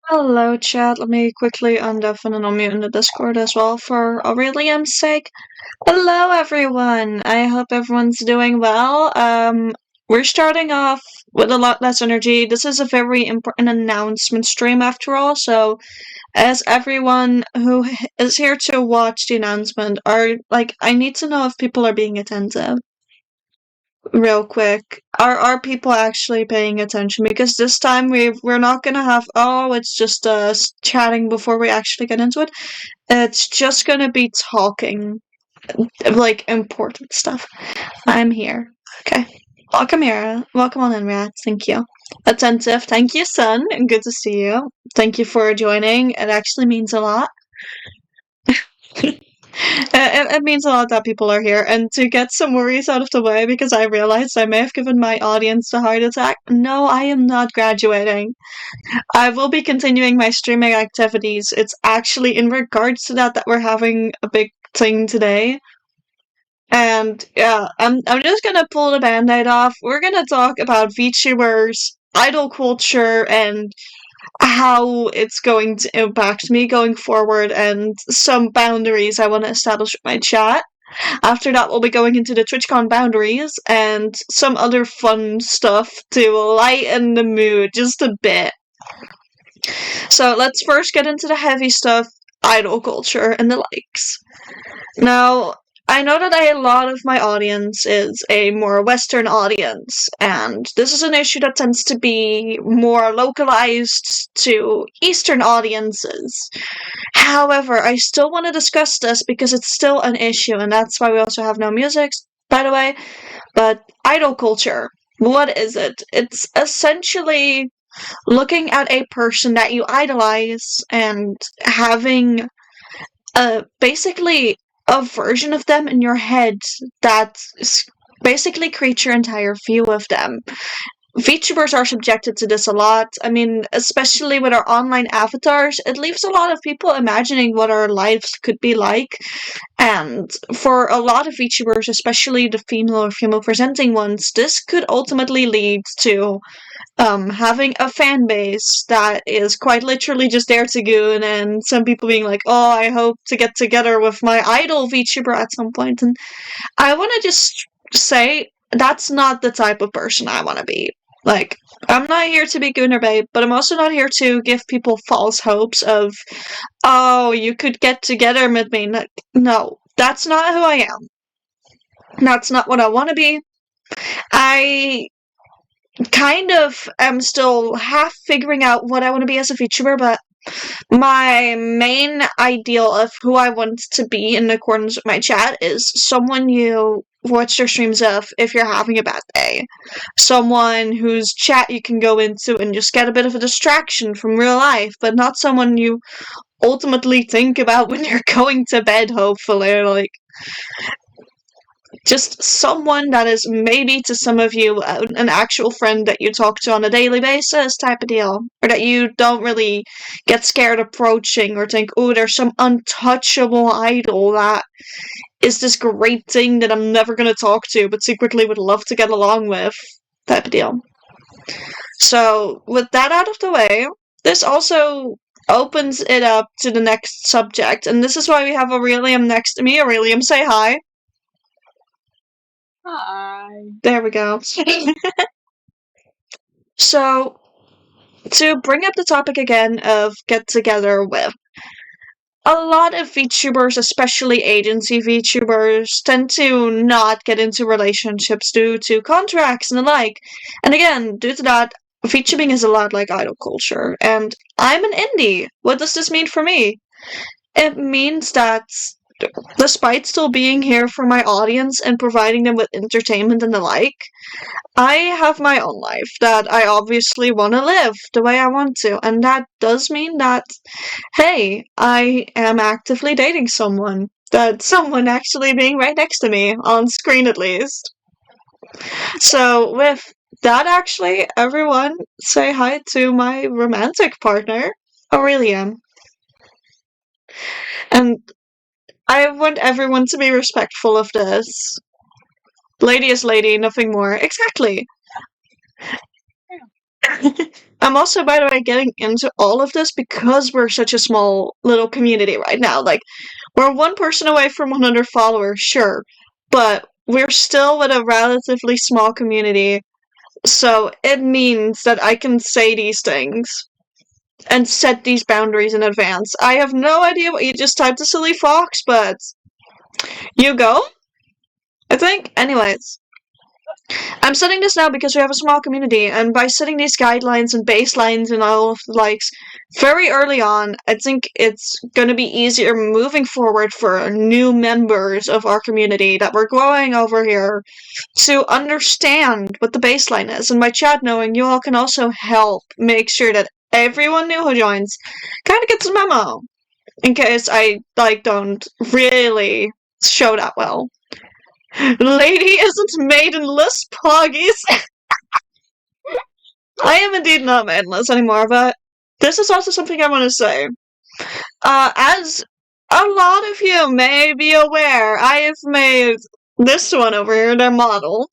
Hello, chat. Let me quickly undeafen and unmute in the Discord as well for Aurelian's sake. Hello, everyone. I hope everyone's doing well. We're starting off with a lot less energy. This is a very important announcement stream after all, so as everyone who is here to watch the announcement I need to know if people are being attentive. Real quick, are people actually paying attention? Because this time we're not gonna have it's just us chatting before we actually get into it. It's just gonna be talking, like important stuff. I'm here. Okay. Welcome here. Welcome on in, Rats. Thank you. Attentive. Thank you, son. And good to see you. Thank you for joining. It actually means a lot. It means a lot that people are here. And to get some worries out of the way, because I realized I may have given my audience a heart attack. No, I am not graduating. I will be continuing my streaming activities. It's actually in regards to that we're having a big thing today. And yeah, I'm just gonna pull the band-aid off. We're gonna talk about VTubers, idol culture, and how it's going to impact me going forward, and some boundaries I want to establish with my chat. After that, we'll be going into the Twitchcon boundaries and some other fun stuff to lighten the mood just a bit. So let's first get into the heavy stuff, idol culture and the likes. Now, I know that a lot of my audience is a more Western audience, and this is an issue that tends to be more localized to Eastern audiences. However, I still want to discuss this because it's still an issue, and that's why we also have no music, by the way. But idol culture, what is it? It's essentially looking at a person that you idolize and having basically a version of them in your head that basically creates your entire view of them. VTubers are subjected to this a lot. I mean, especially with our online avatars, it leaves a lot of people imagining what our lives could be like. And for a lot of VTubers, especially the female or female presenting ones, this could ultimately lead to having a fan base that is quite literally just there to goon, and some people being like, oh, I hope to get together with my idol VTuber at some point. And I want to just say, that's not the type of person I want to be. Like, I'm not here to be Gooner Babe, but I'm also not here to give people false hopes of, oh, you could get together with me. No, that's not who I am. That's not what I want to be. I kind of am still half figuring out what I want to be as a VTuber, but my main ideal of who I want to be in accordance with my chat is someone you watch their streams of if you're having a bad day. Someone whose chat you can go into and just get a bit of a distraction from real life, but not someone you ultimately think about when you're going to bed, hopefully. Like, just someone that is maybe to some of you an actual friend that you talk to on a daily basis type of deal. Or that you don't really get scared approaching or think, oh, there's some untouchable idol that is this great thing that I'm never going to talk to but secretly would love to get along with type of deal. So, with that out of the way, this also opens it up to the next subject, and this is why we have Aurelium next to me. Aurelium, say hi. Hi. There we go. So, to bring up the topic again of get together with, a lot of VTubers, especially agency VTubers, tend to not get into relationships due to contracts and the like. And again, due to that, VTubing is a lot like idol culture. And I'm an indie. What does this mean for me? It means that despite still being here for my audience and providing them with entertainment and the like, I have my own life that I obviously want to live the way I want to, and that does mean that, hey, I am actively dating someone. That someone actually being right next to me, on screen at least. So, with that, actually, everyone say hi to my romantic partner, Aurelian. And I want everyone to be respectful of this. Lady is lady, nothing more. Exactly. I'm also, by the way, getting into all of this because we're such a small little community right now. Like, we're one person away from 100 followers, sure, but we're still with a relatively small community, so it means that I can say these things and set these boundaries in advance. I have no idea what you just typed to Silly Fox, but you go, I think. Anyways. I'm setting this now because we have a small community, and by setting these guidelines and baselines and all of the likes very early on, I think it's going to be easier moving forward for new members of our community that we're growing over here to understand what the baseline is. And by chat knowing, you all can also help make sure that everyone new who joins kind of gets a memo, in case I don't really show that well. Lady isn't maidenless, poggies. I am indeed not maidenless anymore, but this is also something I want to say. As a lot of you may be aware, I have made this one over here their model.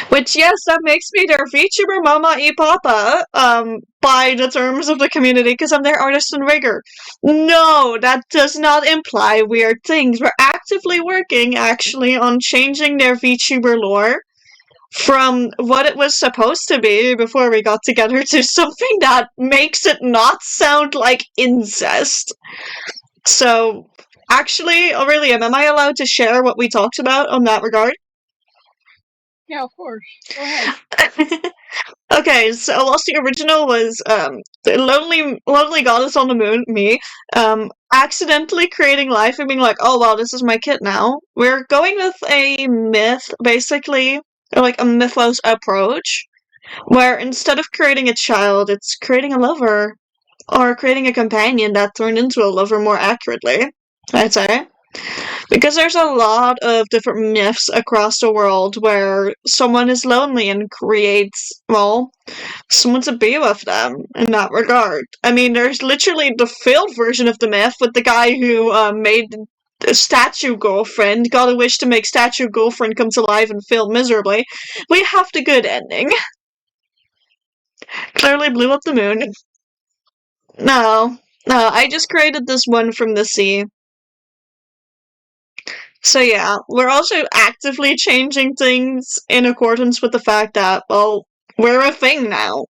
Which, yes, that makes me their VTuber mama y papa, by the terms of the community, because I'm their artist in rigor. No, that does not imply weird things. We're actively working, actually, on changing their VTuber lore from what it was supposed to be before we got together to something that makes it not sound like incest. So, actually, Aurelium, am I allowed to share what we talked about on that regard? Yeah, of course. Go ahead. Okay, so whilst the original was the lonely goddess on the moon, me, accidentally creating life and being like, oh wow, this is my kit now. We're going with a myth, basically, or like a mythos approach, where instead of creating a child, it's creating a lover, or creating a companion that turned into a lover more accurately, I'd say. Because there's a lot of different myths across the world where someone is lonely and creates, well, someone to be with them in that regard. I mean, there's literally the failed version of the myth with the guy who made a statue girlfriend, got a wish to make statue girlfriend come to life and failed miserably. We have the good ending. Clearly blew up the moon. No, I just created this one from the sea. So yeah, we're also actively changing things in accordance with the fact that, well, we're a thing now.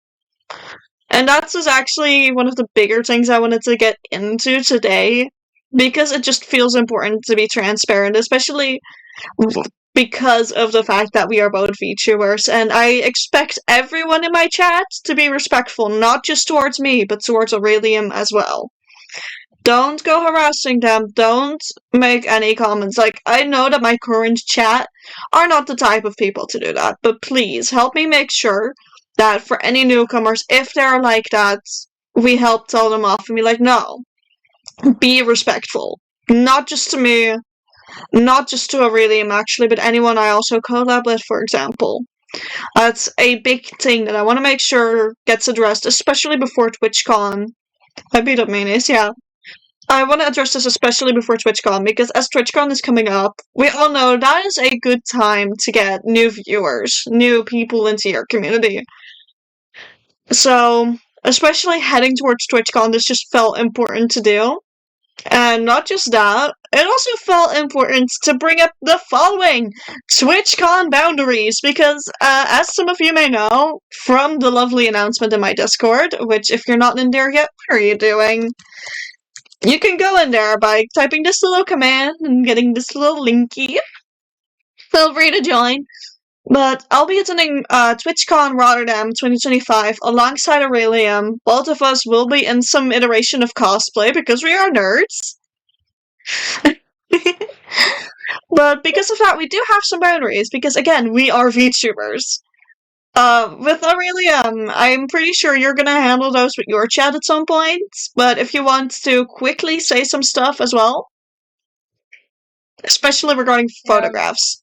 And that's just actually one of the bigger things I wanted to get into today, because it just feels important to be transparent, especially because of the fact that we are both VTubers, and I expect everyone in my chat to be respectful, not just towards me, but towards Aurelium as well. Don't go harassing them. Don't make any comments. Like, I know that my current chat are not the type of people to do that, but please help me make sure that for any newcomers, if they're like that, we help tell them off and be like, no, be respectful. Not just to me, not just to Aurelium actually, but anyone I also collab with, for example. That's a big thing that I want to make sure gets addressed, especially before TwitchCon. I beat up Mayonnaise, yeah. I want to address this especially before TwitchCon, because as TwitchCon is coming up, we all know that is a good time to get new viewers, new people into your community. So, especially heading towards TwitchCon, this just felt important to do. And not just that, it also felt important to bring up the following TwitchCon boundaries, because as some of you may know from the lovely announcement in my Discord, which if you're not in there yet, what are you doing? You can go in there by typing this little command and getting this little linky. Feel free to join. But I'll be attending TwitchCon Rotterdam 2025 alongside Aurelium. Both of us will be in some iteration of cosplay because we are nerds. But because of that, we do have some boundaries because, again, we are VTubers. With Aurelium, I'm pretty sure you're gonna handle those with your chat at some point, but if you want to quickly say some stuff as well, especially regarding photographs.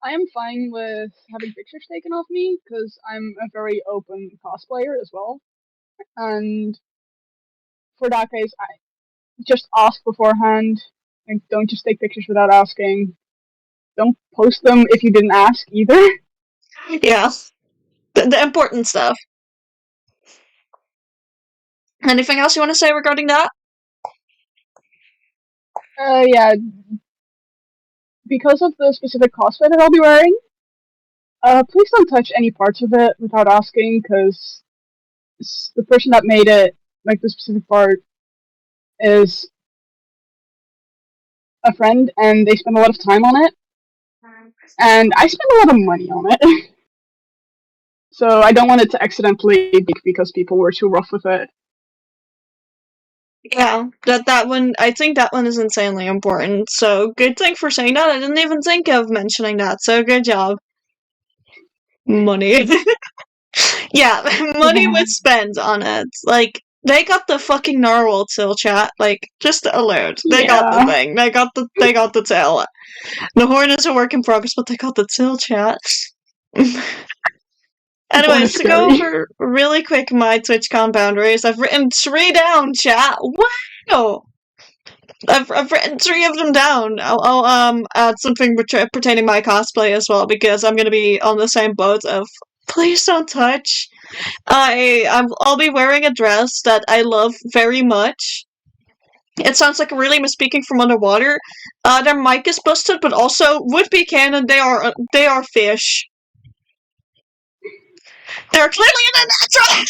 I am fine with having pictures taken of me, because I'm a very open cosplayer as well. And for that case, I just ask beforehand. Like, don't just take pictures without asking. Don't post them if you didn't ask either. Yeah. The important stuff. Anything else you want to say regarding that? Yeah, because of the specific cosplay that I'll be wearing, please don't touch any parts of it without asking, because the person that made it, like the specific part, is a friend, and they spend a lot of time on it, and I spend a lot of money on it. So I don't want it to accidentally leak because people were too rough with it. Yeah, that one, I think that one is insanely important. So good thing for saying that. I didn't even think of mentioning that. So good job. Money. Yeah, money Yeah. was spent on it. Like, they got the fucking narwhal tail, chat. Like, just alert. They got the Yeah. thing. They got the tail. The horn is a work in progress, but they got the tail, chat. The horn is Anyways, to go scary. over really quick my TwitchCon boundaries, I've written 3 down, chat. Wow! I've written 3 of them down. I'll add something pertaining my cosplay as well, because I'm gonna be on the same boat of please don't touch. I'll be wearing a dress that I love very much. It sounds like I'm really misspeaking from underwater. Their mic is busted, but also would be canon. They are fish. They're clearly in a natural.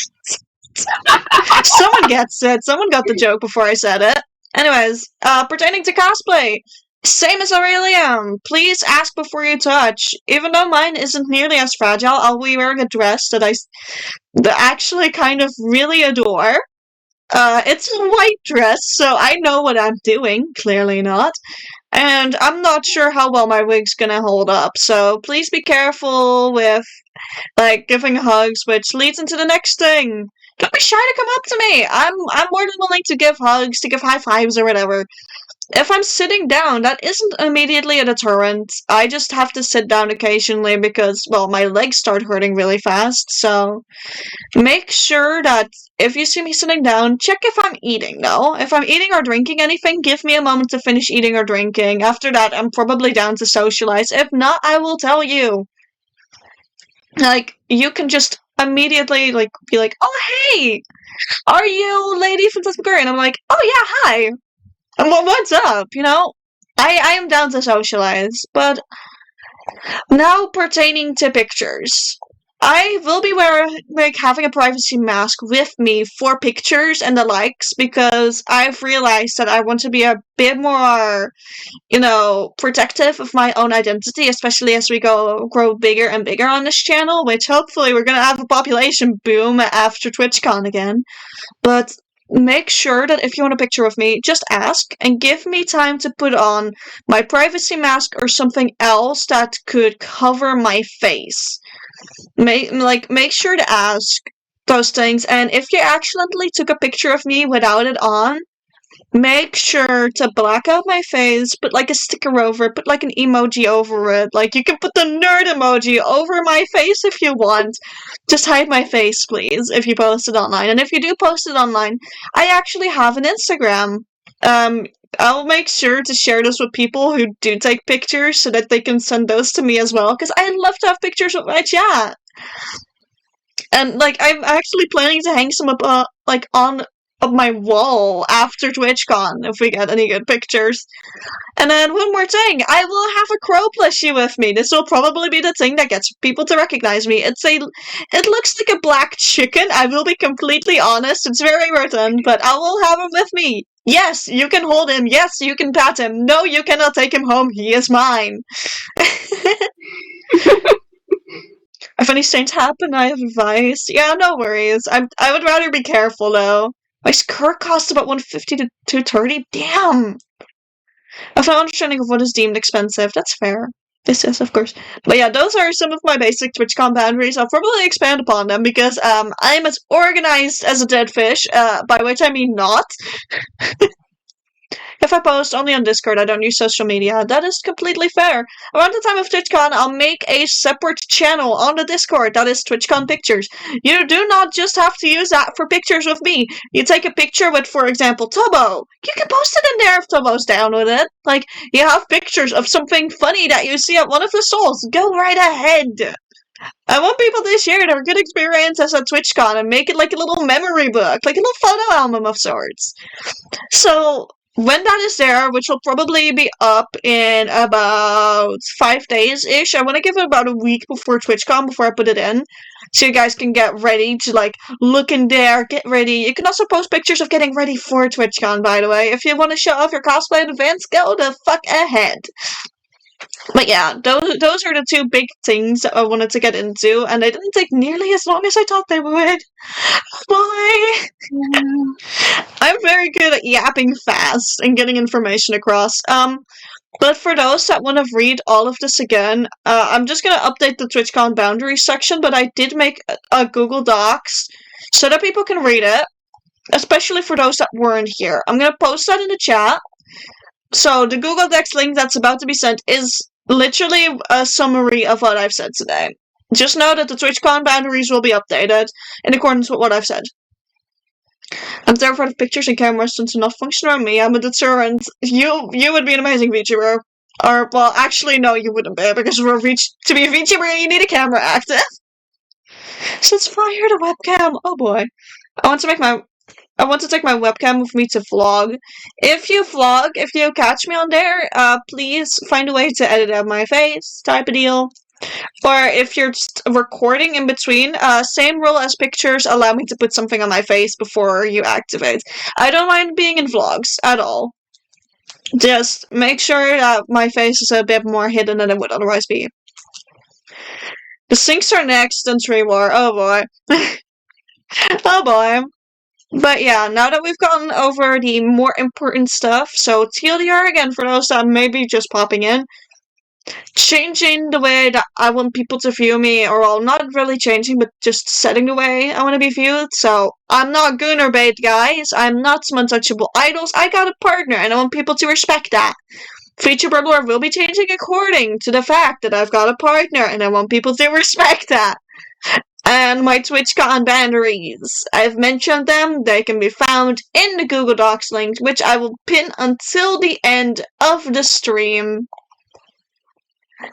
Someone gets it. Someone got the joke before I said it. Anyways, pertaining to cosplay, same as Aurelium. Please ask before you touch. Even though mine isn't nearly as fragile, I'll be wearing a dress that I actually kind of really adore. It's a white dress, so I know what I'm doing. Clearly not. And I'm not sure how well my wig's gonna hold up, so please be careful with, like, giving hugs, which leads into the next thing. Don't be shy to come up to me. I'm more than willing to give hugs, to give high fives or whatever. If I'm sitting down, that isn't immediately a deterrent. I just have to sit down occasionally because, well, my legs start hurting really fast, so make sure that if you see me sitting down, check if I'm eating, though. If I'm eating or drinking anything, give me a moment to finish eating or drinking. After that, I'm probably down to socialize. If not, I will tell you. Like, you can just immediately, like, be like, oh, hey, are you Lady Phantasmagoria? And I'm like, oh, yeah, hi. And what's up, you know? I am down to socialize, but now pertaining to pictures. I will be having a privacy mask with me for pictures and the likes because I've realized that I want to be a bit more, protective of my own identity, especially as we grow bigger and bigger on this channel, which hopefully we're gonna have a population boom after TwitchCon again. But make sure that if you want a picture of me, just ask and give me time to put on my privacy mask or something else that could cover my face. Make sure to ask those things, and if you accidentally took a picture of me without it on, make sure to black out my face, put like a sticker over it, put like an emoji over it. Like, you can put the nerd emoji over my face if you want. Just hide my face, please, if you post it online. And if you do post it online, I actually have an Instagram. I'll make sure to share this with people who do take pictures so that they can send those to me as well, because I love to have pictures with my chat. And, like, I'm actually planning to hang some up, on my wall after TwitchCon if we get any good pictures. And then one more thing, I will have a crow plushie with me. This will probably be the thing that gets people to recognize me. It looks like a black chicken. I will be completely honest. It's very rotund, but I will have him with me. Yes, you can hold him. Yes, you can pat him. No, you cannot take him home. He is mine. If any stains happen, I have advice. Yeah, no worries. I would rather be careful though. My skirt costs about $150 to $230. Damn. I have no understanding of what is deemed expensive. That's fair. Yes, of course. But yeah, those are some of my basic TwitchCon boundaries. I'll probably expand upon them because I'm as organized as a dead fish, by which I mean not. If I post only on Discord, I don't use social media. That is completely fair. Around the time of TwitchCon, I'll make a separate channel on the Discord that is TwitchCon Pictures. You do not just have to use that for pictures with me. You take a picture with, for example, Tubbo. You can post it in there if Tubbo's down with it. Like, you have pictures of something funny that you see at one of the stalls. Go right ahead. I want people to share their good experiences at TwitchCon and make it like a little memory book, like a little photo album of sorts. So when that is there, which will probably be up in about 5 days-ish, I want to give it about a week before TwitchCon before I put it in. So you guys can get ready to like look in there, get ready. You can also post pictures of getting ready for TwitchCon, by the way. If you want to show off your cosplay in advance, go the fuck ahead. But yeah, those are the two big things that I wanted to get into, and they didn't take nearly as long as I thought they would. Why? I'm very good at yapping fast and getting information across. But for those that want to read all of this again, I'm just gonna update the TwitchCon boundaries section, but I did make a Google Docs so that people can read it, especially for those that weren't here. I'm gonna post that in the chat. So the Google Docs link that's about to be sent is literally a summary of what I've said today. Just know that the TwitchCon boundaries will be updated in accordance with what I've said. I'm terrified of pictures and cameras since enough function around me. I'm a deterrent. You would be an amazing VTuber. Or, well, actually, no, you wouldn't be, because to be a VTuber, you need a camera active. Since fire the webcam. Oh boy. I want to take my webcam with me to vlog. If you vlog, if you catch me on there, please find a way to edit out my face, type of deal. Or if you're just recording in between, same rule as pictures, allow me to put something on my face before you activate. I don't mind being in vlogs at all. Just make sure that my face is a bit more hidden than it would otherwise be. The sinks are next and 3 more. Oh boy. Oh boy. But yeah, now that we've gotten over the more important stuff, so TLDR again for those that may be just popping in, changing the way that I want people to view me, or well, not really changing, but just setting the way I want to be viewed. So I'm not Gunner bait, guys. I'm not some untouchable idols. I got a partner, and I want people to respect that. Feature lore will be changing according to the fact that I've got a partner, and I want people to respect that. And my TwitchCon boundaries. I've mentioned them. They can be found in the Google Docs link, which I will pin until the end of the stream.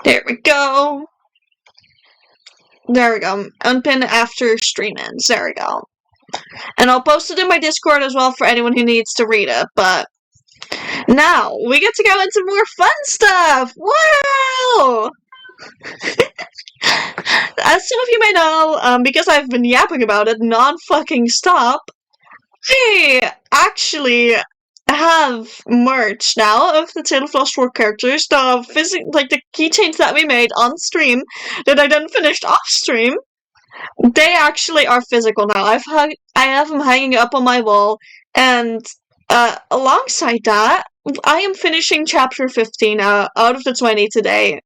There we go. There we go. Unpin after stream ends. There we go. And I'll post it in my Discord as well for anyone who needs to read it. But now we get to go into more fun stuff. Wow! As some of you may know, because I've been yapping about it non-fucking-stop, I actually have merch now of the Tale of Lost World characters, the keychains that we made on stream that I then finished off stream. They actually are physical now. I have them hanging up on my wall, and alongside that, I am finishing chapter 15 out of the 20 today.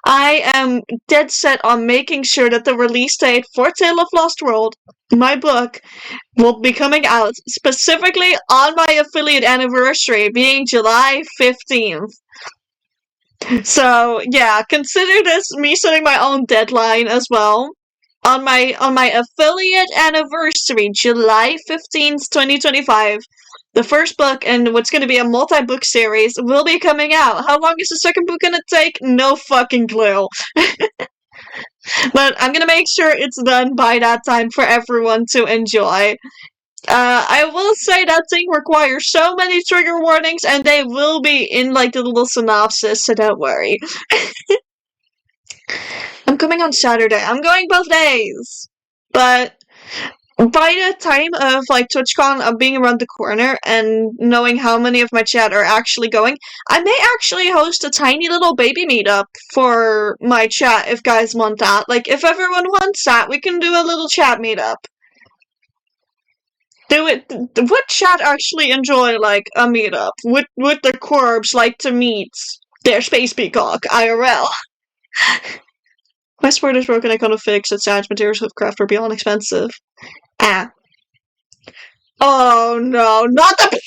I am dead set on making sure that the release date for Tale of Lost World, my book, will be coming out specifically on my affiliate anniversary, being July 15th. So, yeah, consider this me setting my own deadline as well. On my affiliate anniversary, July 15th, 2025, the first book, and what's going to be a multi-book series, will be coming out. How long is the second book going to take? No fucking clue. But I'm going to make sure it's done by that time for everyone to enjoy. I will say that thing requires so many trigger warnings, and they will be in, like, the little synopsis, so don't worry. I'm coming on Saturday. I'm going both days! But by the time of, like, TwitchCon being around the corner and knowing how many of my chat are actually going, I may actually host a tiny little baby meetup for my chat if guys want that. Like, if everyone wants that, we can do a little chat meetup. Would chat actually enjoy, like, a meetup? Would the corpse like to meet their space peacock, IRL? My sport is broken, I can't fix it. Science materials of craft are beyond expensive. Ah. Oh no, not the.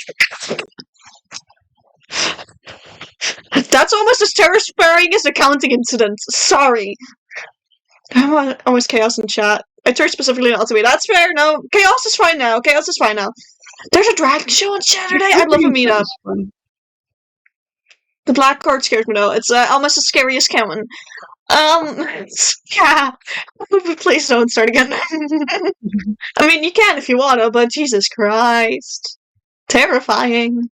That's almost as terrifying as the counting incident. Sorry. I was chaos in chat. I turned specifically not to be. That's fair, no. Chaos is fine now. Chaos is fine now. There's a drag show on Saturday. I'd love a meetup. The black card scares me though. It's almost as scary as Kevin. Yeah. Please don't start again. I mean, you can if you wanna, but Jesus Christ. Terrifying.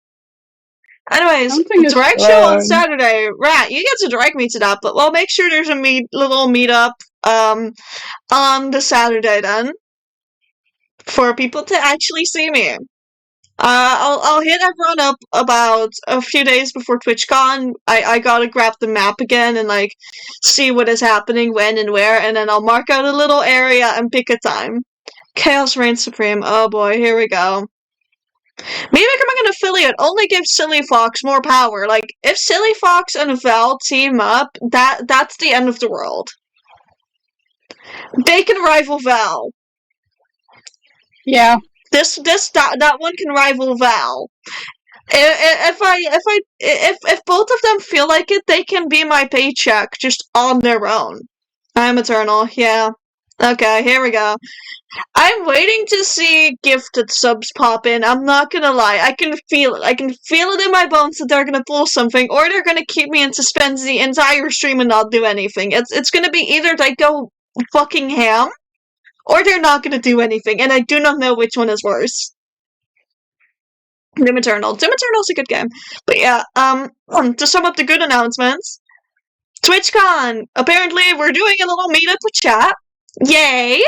Anyways, Something is direct show on wrong. Saturday. Rat, you get to direct me to that, but we'll make sure there's a little meetup, on the Saturday then. For people to actually see me. I'll hit everyone up about a few days before TwitchCon. I gotta grab the map again and like see what is happening when and where, and then I'll mark out a little area and pick a time. Chaos reigns supreme. Oh boy, here we go. Me becoming an affiliate only gives Silly Fox more power. Like if Silly Fox and Val team up, that's the end of the world. They can rival Val. Yeah. That one can rival Val. If both of them feel like it, they can be my paycheck just on their own. I'm eternal, yeah. Okay, here we go. I'm waiting to see gifted subs pop in. I'm not gonna lie. I can feel it. I can feel it in my bones that they're gonna pull something, or they're gonna keep me in suspense the entire stream and not do anything. It's gonna be either they go fucking ham, or they're not gonna do anything, and I do not know which one is worse. Doom Eternal. Doom Eternal's a good game. But yeah, to sum up the good announcements, TwitchCon! Apparently we're doing a little meetup with chat. Yay!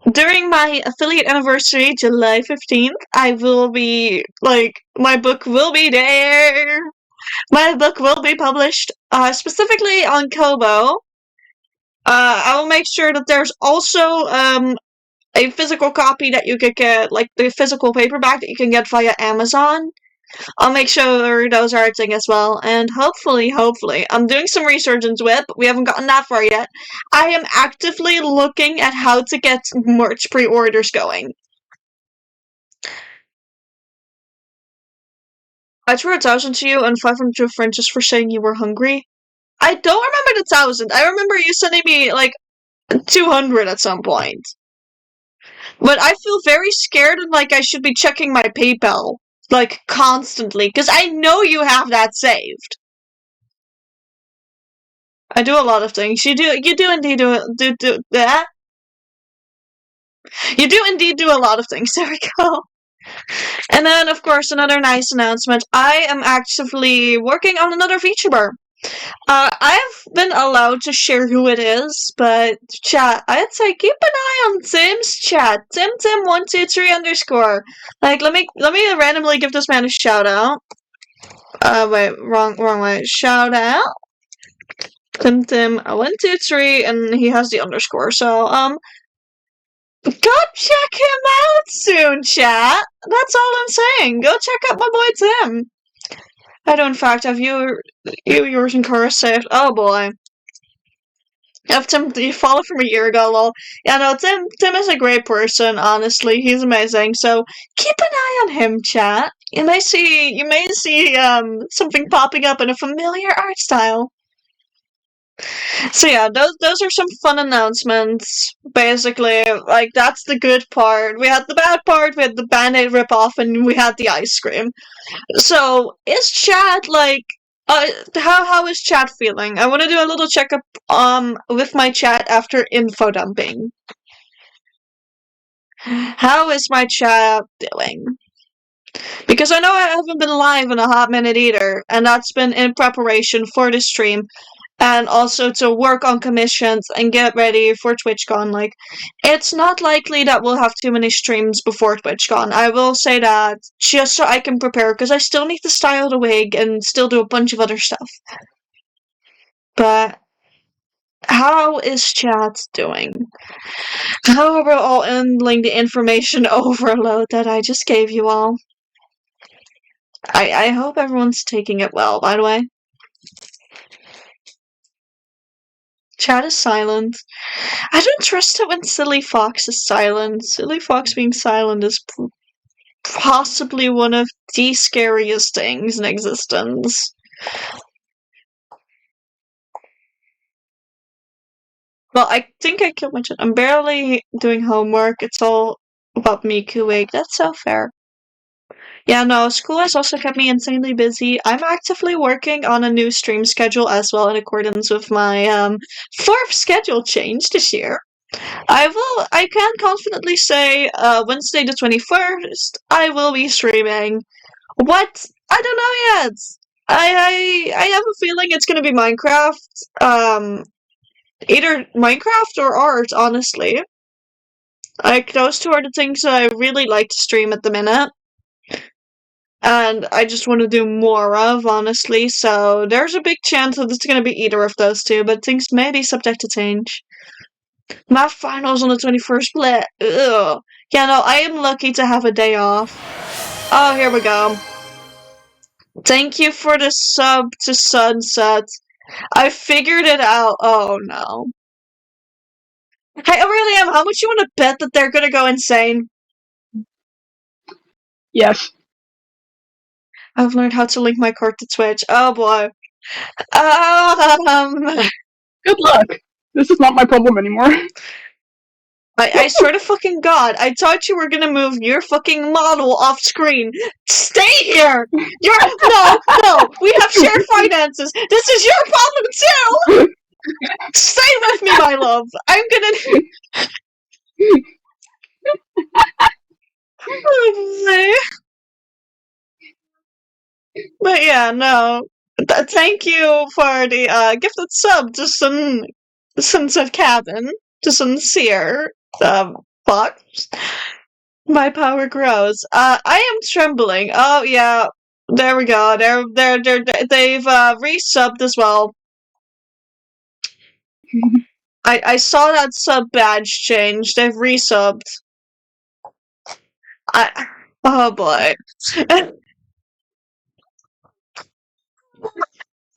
During my affiliate anniversary, July 15th, I will be, my book will be there. My book will be published, specifically on Kobo. I will make sure that there's also, a physical copy that you could get, like the physical paperback that you can get via Amazon. I'll make sure those are a thing as well, and hopefully, I'm doing some research into it, but we haven't gotten that far yet. I am actively looking at how to get merch pre-orders going. I threw 1,000 to you and 500 to friend just for saying you were hungry. I don't remember the 1,000. I remember you sending me, 200 at some point. But I feel very scared and like I should be checking my PayPal, constantly, because I know you have that saved. I do a lot of things. You do indeed do that. You do indeed do a lot of things. There we go. And then, of course, another nice announcement. I am actively working on another feature bar. I've been allowed to share who it is, but chat, I'd say keep an eye on Tim's chat. Tim123_. Let me randomly give this man a shout out. Wait, wrong way. Shout out. Tim123, and he has the underscore, so, go check him out soon, chat! That's all I'm saying. Go check out my boy Tim. I do, in fact, have yours, and Cora saved. Oh boy. If Tim, you followed from a year ago, lol. Yeah, no, Tim is a great person, honestly. He's amazing, so keep an eye on him, chat. You may see, something popping up in a familiar art style. So yeah, those are some fun announcements. Basically, that's the good part. We had the bad part, we had the Band-Aid ripoff, and we had the ice cream. So is chat how is chat feeling? I want to do a little checkup with my chat after info dumping. How is my chat doing? Because I know I haven't been live in a hot minute either, and that's been in preparation for the stream. And also to work on commissions and get ready for TwitchCon. It's not likely that we'll have too many streams before TwitchCon. I will say that, just so I can prepare, because I still need to style the wig and still do a bunch of other stuff. But how is chat doing? How are we all handling the information overload that I just gave you all? I hope everyone's taking it well, by the way. Chat is silent. I don't trust it when Silly Fox is silent. Silly Fox being silent is possibly one of the scariest things in existence. Well, I think I killed my chat. I'm barely doing homework. It's all about me cooing. That's so fair. Yeah, no, school has also kept me insanely busy. I'm actively working on a new stream schedule as well in accordance with my fourth schedule change this year. I can confidently say Wednesday the 21st I will be streaming. What? I don't know yet. I have a feeling it's gonna be Minecraft. Either Minecraft or art, honestly. Like those two are the things that I really like to stream at the minute. And I just want to do more of, honestly. So there's a big chance that it's going to be either of those two, but things may be subject to change. Math finals on the 21st, bleh. Ugh. Yeah, no, I am lucky to have a day off. Oh, here we go. Thank you for the sub to Sunset. I figured it out. Oh, no. Hey, Aurelium, how much you want to bet that they're going to go insane? Yes. I've learned how to link my card to Twitch. Oh, boy. Good luck. This is not my problem anymore. I swear to fucking God, I thought you were gonna move your fucking model off screen. Stay here! No, we have shared finances. This is your problem too! Stay with me, my love. I'm gonna. But yeah, no. Thank you for the gifted sub to Sons of Cabin, to Sincere, Fox. My power grows. I am trembling. Oh yeah, there we go. They've resubbed as well. I saw that sub badge change. They've resubbed. Oh boy.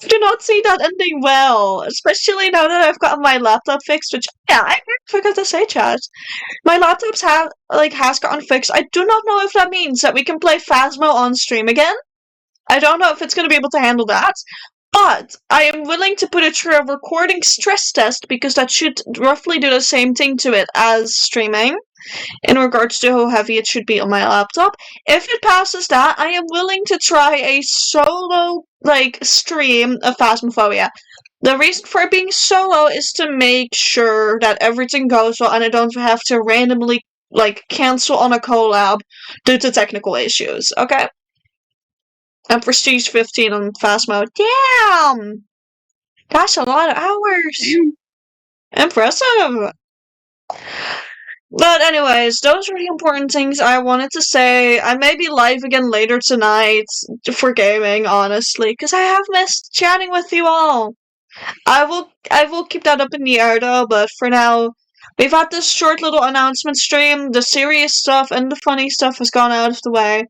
Do not see that ending well, especially now that I've gotten my laptop fixed. Which yeah, I forgot to say, chat. My laptop's has gotten fixed. I do not know if that means that we can play Phasmo on stream again. I don't know if it's going to be able to handle that, but I am willing to put it through a recording stress test because that should roughly do the same thing to it as streaming in regards to how heavy it should be on my laptop. If it passes that, I am willing to try a solo stream of Phasmophobia. The reason for it being solo is to make sure that everything goes well and I don't have to randomly cancel on a collab due to technical issues, okay? And Prestige 15 on fast mode. Damn! That's a lot of hours! Impressive! But anyways, those are the important things I wanted to say. I may be live again later tonight for gaming, honestly, because I have missed chatting with you all. I will keep that up in the air though, but for now, we've had this short little announcement stream. The serious stuff and the funny stuff has gone out of the way.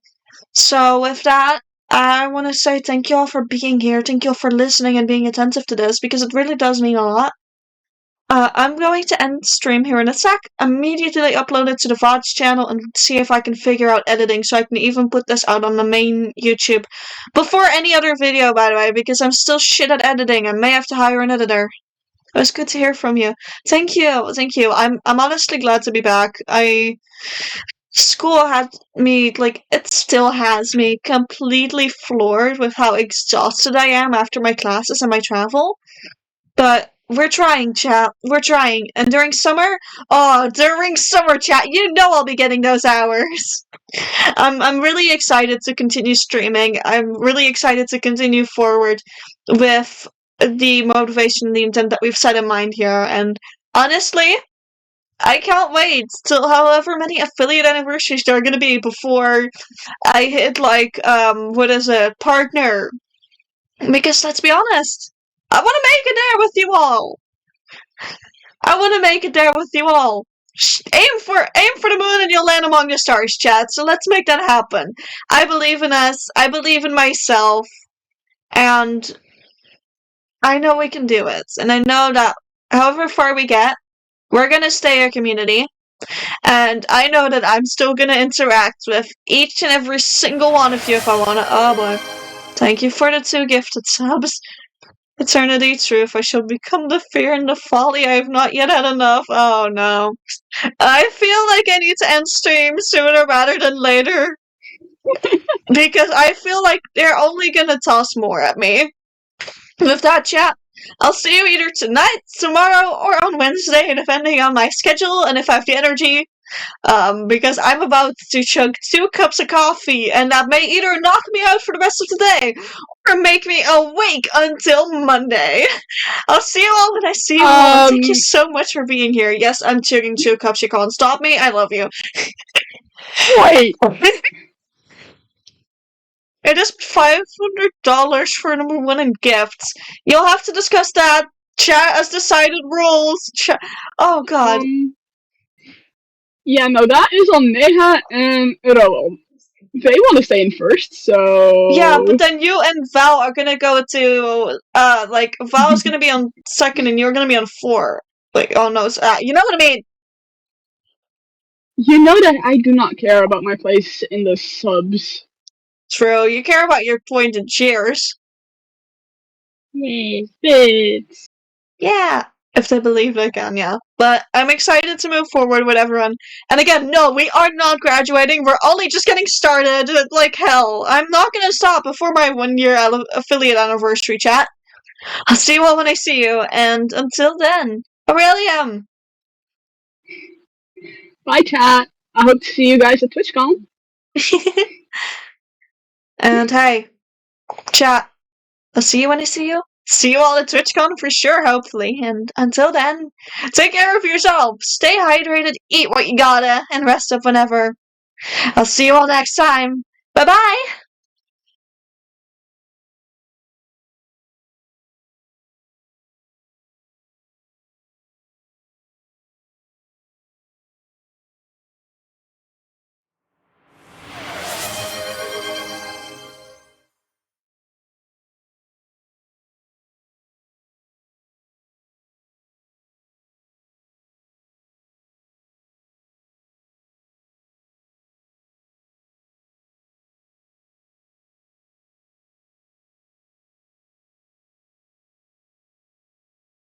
So with that, I want to say thank you all for being here. Thank you all for listening and being attentive to this because it really does mean a lot. I'm going to end the stream here in a sec, immediately upload it to the VODs channel and see if I can figure out editing so I can even put this out on the main YouTube before any other video, by the way, because I'm still shit at editing. I may have to hire an editor. It was good to hear from you. Thank you, thank you. I'm honestly glad to be back. School had me, it still has me completely floored with how exhausted I am after my classes and my travel. But we're trying, chat. We're trying. And during summer, chat, you know I'll be getting those hours. I'm really excited to continue streaming. I'm really excited to continue forward with the motivation and the intent that we've set in mind here. And honestly, I can't wait till however many affiliate anniversaries there are gonna be before I hit partner. Because let's be honest, I want to make it there with you all. I want to make it there with you all. Aim for the moon and you'll land among the stars, chat. So let's make that happen. I believe in us. I believe in myself, and I know we can do it. And I know that however far we get, we're gonna stay a community. And I know that I'm still gonna interact with each and every single one of you if I wanna. Oh boy. Thank you for the 2 gifted subs. Eternity truth, I shall become the fear and the folly. I have not yet had enough. Oh no. I feel like I need to end stream sooner rather than later. Because I feel like they're only gonna toss more at me. With that, chat, I'll see you either tonight, tomorrow, or on Wednesday, depending on my schedule and if I have the energy. Because I'm about to chug 2 cups of coffee, and that may either knock me out for the rest of the day or make me awake until Monday. I'll see you all when I see you all, and thank you so much for being here. Yes, I'm chugging 2 cups. You can't stop me. I love you. Wait. It is $500 for number 1 in gifts. You'll have to discuss that. Chat has decided rules. Oh god. Yeah, no, that is on Neha and Roel. They want to stay in first, so... Yeah, but then you and Val are gonna go to, Val's gonna be on 2nd and you're gonna be on 4. Like, oh no, you know what I mean? You know that I do not care about my place in the subs. True, you care about your point and cheers. Yes, bits. Yeah, if they believe they can, yeah. But I'm excited to move forward with everyone. And again, no, we are not graduating. We're only just getting started. Like hell. I'm not gonna stop before my 1-year affiliate anniversary, chat. I'll see you all when I see you, and until then, Aurelium! Bye, chat. I hope to see you guys at Twitchcon. And hey, chat, I'll see you when I see you. See you all at TwitchCon for sure, hopefully. And until then, take care of yourself, stay hydrated, eat what you gotta, and rest up whenever. I'll see you all next time. Bye-bye!